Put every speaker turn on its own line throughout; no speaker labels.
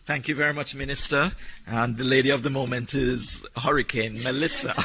Thank you very much, Minister. And the lady of the moment is Hurricane Melissa.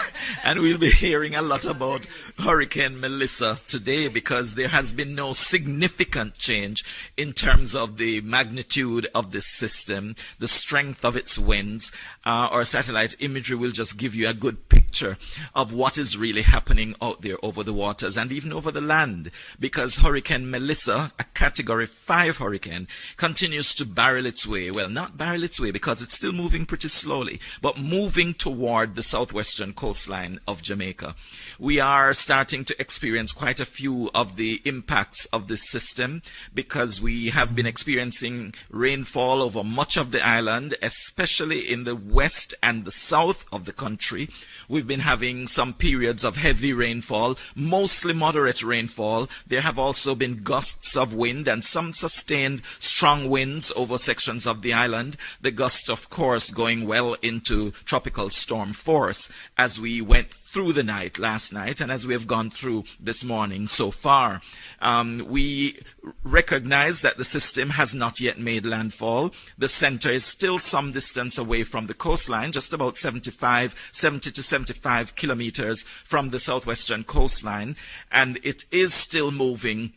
And we'll be hearing a lot about Hurricane Melissa today because there has been no significant change in terms of the magnitude of this system, the strength of its winds. Our satellite imagery will just give you a good picture of what is really happening out there over the waters and even over the land, because Hurricane Melissa, a Category 5 hurricane, continues to barrel its way. Well, not barrel its way because it's still moving pretty slowly, but moving toward the southwestern coastline of Jamaica. We are starting to experience quite a few of the impacts of this system because we have been experiencing rainfall over much of the island, especially in the west and the south of the country. We've been having some periods of heavy rainfall, mostly moderate rainfall. There have also been gusts of wind and some sustained strong winds over sections of the island. The gusts, of course, going well into tropical storm force as we went through the night last night and as we have gone through this morning so far. We recognize that the system has not yet made landfall. The center is still some distance away from the coastline, just about 70 to 75 kilometers from the southwestern coastline, and it is still moving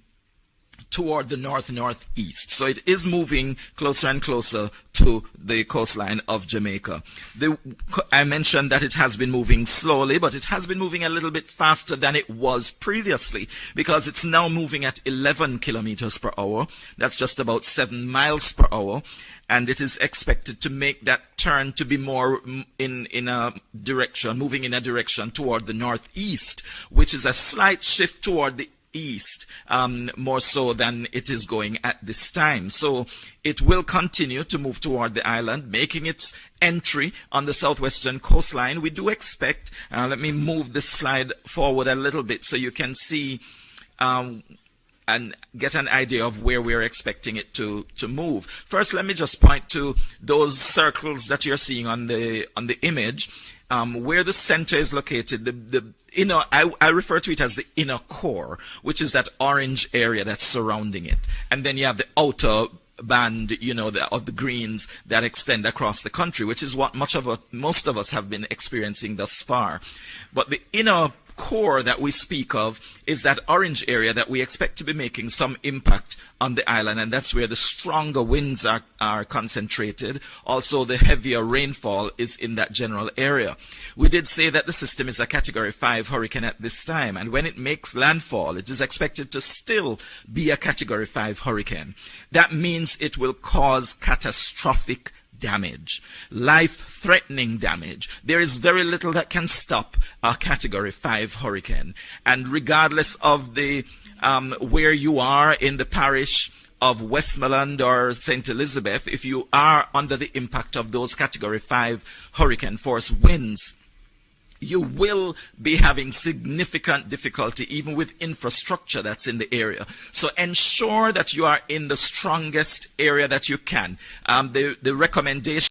toward the north-northeast. So it is moving closer and closer to the coastline of Jamaica. I mentioned that it has been moving slowly, but it has been moving a little bit faster than it was previously because it's now moving at 11 kilometers per hour. That's just about 7 miles per hour. And it is expected to make that turn to be more in a direction, moving in a direction toward the northeast, which is a slight shift toward the east, more so than it is going at this time. So it will continue to move toward the island, making its entry on the southwestern coastline. We do expect, let me move this slide forward a little bit so you can see and get an idea of where we're expecting it to move. First, let me just point to those circles that you're seeing on the image. Where the center is located, the inner, I refer to it as the inner core, which is that orange area that's surrounding it. And then you have the outer band, of the greens that extend across the country, which is what most of us have been experiencing thus far. But the inner core that we speak of is that orange area that we expect to be making some impact on the island, and that's where the stronger winds are concentrated. Also, the heavier rainfall is in that general area. We did say that the system is a Category 5 hurricane at this time, and when it makes landfall, it is expected to still be a Category 5 hurricane. That means it will cause catastrophic damage, life-threatening damage. There is very little that can stop a Category 5 hurricane. And regardless of the where you are in the parish of Westmoreland or St. Elizabeth, if you are under the impact of those Category 5 hurricane force winds, you will be having significant difficulty even with infrastructure that's in the area. So ensure that you are in the strongest area that you can. The recommendation